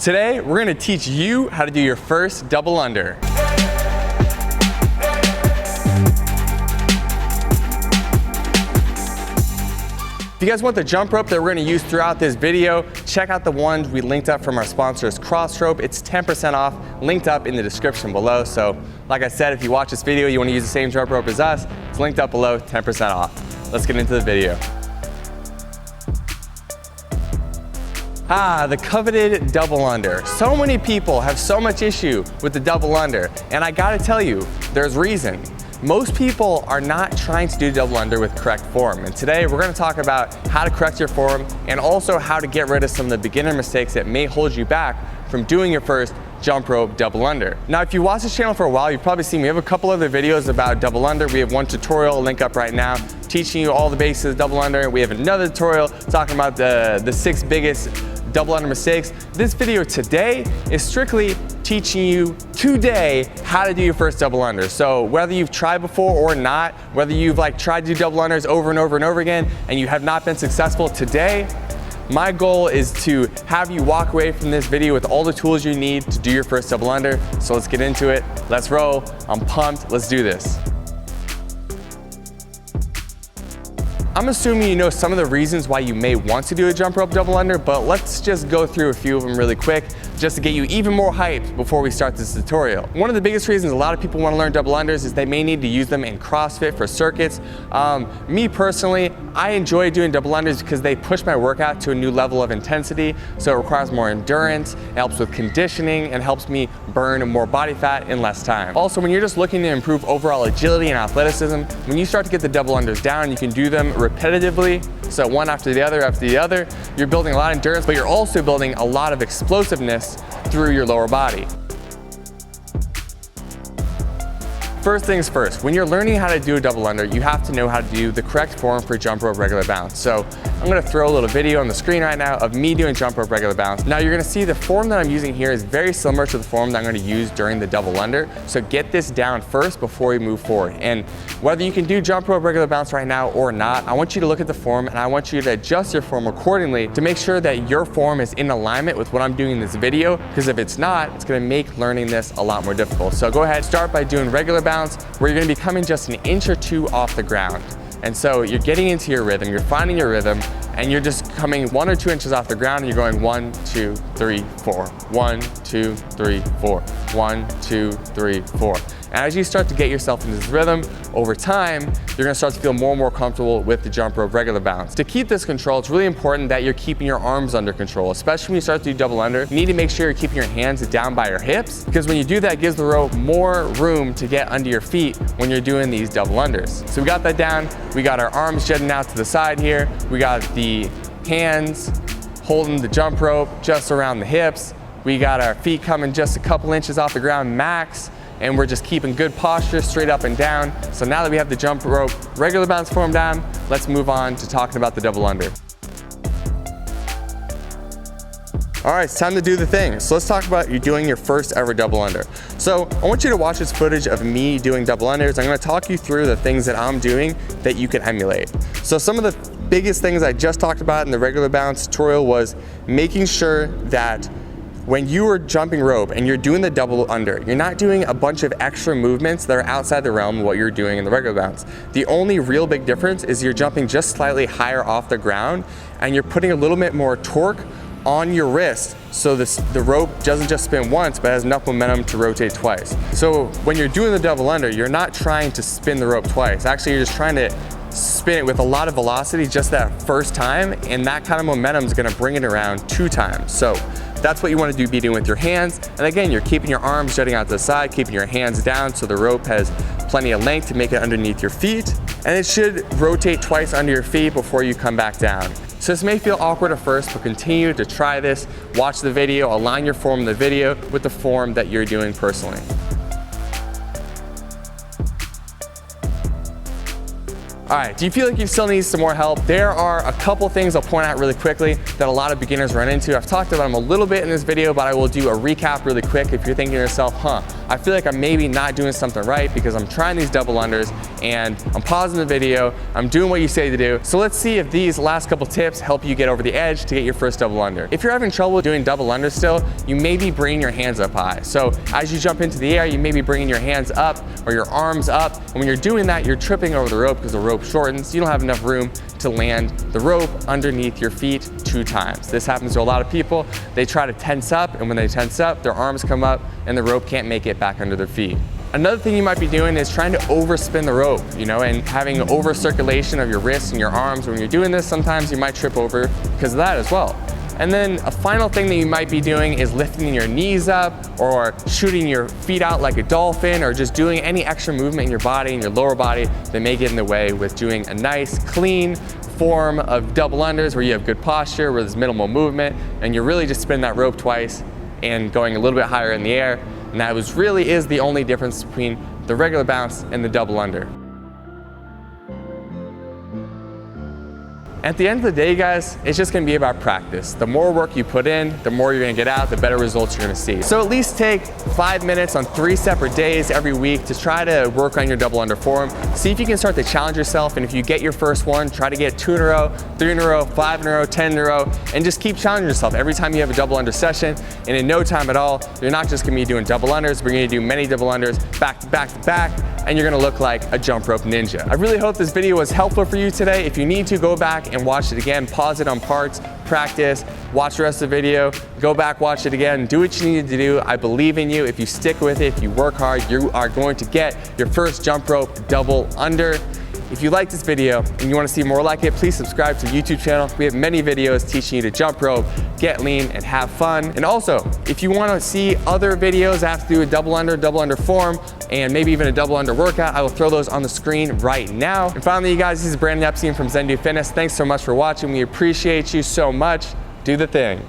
Today, we're going to teach you how to do your first double under. If you guys want the jump rope that we're going to use throughout this video, check out the ones we linked up from our sponsors, Crossrope. It's 10% off, linked up in the description below. So, like I said, if you watch this video, you want to use the same jump rope as us, it's linked up below, 10% off. Let's get into the video. The coveted double under. So many people have so much issue with the double under, and I gotta tell you, there's reason. Most people are not trying to do double under with correct form, and today we're gonna talk about how to correct your form and also how to get rid of some of the beginner mistakes that may hold you back from doing your first jump rope double under. Now, if you watch this channel for a while, you've probably seen we have a couple other videos about double under. We have one tutorial, link up right now, teaching you all the basics of double under. We have another tutorial talking about the 6 biggest double under mistakes. This video today is strictly teaching you today how to do your first double under. So whether you've tried before or not, whether you've tried to do double unders over and over and over again and you have not been successful, today my goal is to have you walk away from this video with all the tools you need to do your first double under. So let's get into it. Let's roll. I'm pumped. Let's do this. I'm assuming you know some of the reasons why you may want to do a jump rope double under, but let's just go through a few of them really quick just to get you even more hyped before we start this tutorial. One of the biggest reasons a lot of people want to learn double unders is they may need to use them in CrossFit for circuits. Me personally, I enjoy doing double unders because they push my workout to a new level of intensity, so it requires more endurance, it helps with conditioning, and helps me burn more body fat in less time. Also, when you're just looking to improve overall agility and athleticism, when you start to get the double unders down, you can do them repetitively, so one after the other, you're building a lot of endurance, but you're also building a lot of explosiveness through your lower body. First things first, when you're learning how to do a double under, you have to know how to do the correct form for jump rope regular bounce. So I'm gonna throw a little video on the screen right now of me doing jump rope regular bounce. Now you're gonna see the form that I'm using here is very similar to the form that I'm gonna use during the double under. So get this down first before we move forward. And whether you can do jump rope regular bounce right now or not, I want you to look at the form and I want you to adjust your form accordingly to make sure that your form is in alignment with what I'm doing in this video, because if it's not, it's gonna make learning this a lot more difficult. So go ahead, start by doing regular bounce, where you're gonna be coming just an inch or 2 off the ground. And so you're getting into your rhythm, you're finding your rhythm, and you're just coming 1 or 2 inches off the ground and you're going 1, 2, 3, 4, 1, 2, 3, 4, 1, 2, 3, 4. And as you start to get yourself into this rhythm, over time, you're gonna start to feel more and more comfortable with the jump rope regular bounce. To keep this control, it's really important that you're keeping your arms under control, especially when you start to do double under. You need to make sure you're keeping your hands down by your hips, because when you do that, it gives the rope more room to get under your feet when you're doing these double unders. So we got that down. We got our arms jutting out to the side here. We got the hands holding the jump rope just around the hips. We got our feet coming just a couple inches off the ground max, and we're just keeping good posture straight up and down. So now that we have the jump rope regular bounce form down, let's move on to talking about the double under. All right, it's time to do the thing. So let's talk about you doing your first ever double under. So I want you to watch this footage of me doing double unders. I'm gonna talk you through the things that I'm doing that you can emulate. So some of the biggest things I just talked about in the regular bounce tutorial was making sure that when you are jumping rope and you're doing the double under, you're not doing a bunch of extra movements that are outside the realm of what you're doing in the regular bounce. The only real big difference is you're jumping just slightly higher off the ground and you're putting a little bit more torque on your wrist, so the rope doesn't just spin once but has enough momentum to rotate twice. So when you're doing the double under, you're not trying to spin the rope twice. Actually, you're just trying to spin it with a lot of velocity just that first time, and that kind of momentum is gonna bring it around 2 times. So that's what you want to be doing with your hands. And again, you're keeping your arms jutting out to the side, keeping your hands down so the rope has plenty of length to make it underneath your feet. And it should rotate twice under your feet before you come back down. So this may feel awkward at first, but continue to try this. Watch the video, align your form in the video with the form that you're doing personally. All right, do you feel like you still need some more help? There are a couple things I'll point out really quickly that a lot of beginners run into. I've talked about them a little bit in this video, but I will do a recap really quick if you're thinking to yourself, I feel like I'm maybe not doing something right because I'm trying these double unders and I'm pausing the video, I'm doing what you say to do. So let's see if these last couple tips help you get over the edge to get your first double under. If you're having trouble doing double unders still, you may be bringing your hands up high. So as you jump into the air, you may be bringing your hands up or your arms up. And when you're doing that, you're tripping over the rope because the rope shortens. You don't have enough room to land the rope underneath your feet 2 times. This happens to a lot of people. They try to tense up, and when they tense up, their arms come up and the rope can't make it back under their feet. Another thing you might be doing is trying to overspin the rope, and having over circulation of your wrists and your arms. When you're doing this, sometimes you might trip over because of that as well. And then a final thing that you might be doing is lifting your knees up or shooting your feet out like a dolphin, or just doing any extra movement in your body and your lower body that may get in the way with doing a nice clean form of double unders where you have good posture, where there's minimal movement, and you're really just spinning that rope twice and going a little bit higher in the air. And that really is the only difference between the regular bounce and the double under. At the end of the day, guys, it's just gonna be about practice. The more work you put in, the more you're gonna get out, the better results you're gonna see. So at least take 5 minutes on 3 separate days every week to try to work on your double under form. See if you can start to challenge yourself, and if you get your first one, try to get 2 in a row, 3 in a row, 5 in a row, 10 in a row, and just keep challenging yourself every time you have a double under session. And in no time at all, you're not just gonna be doing double unders, we're gonna do many double unders back to back to back, and you're gonna look like a jump rope ninja. I really hope this video was helpful for you today. If you need to, go back and watch it again, pause it on parts, practice, watch the rest of the video, go back, watch it again, do what you need to do. I believe in you. If you stick with it, if you work hard, you are going to get your first jump rope double under. If you like this video and you want to see more like it, please subscribe to the YouTube channel. We have many videos teaching you to jump rope, get lean, and have fun. And also, if you want to see other videos that have to do with double under form, and maybe even a double under workout, I will throw those on the screen right now. And finally, you guys, this is Brandon Epstein from Zen Do Fitness. Thanks so much for watching. We appreciate you so much. Do the thing.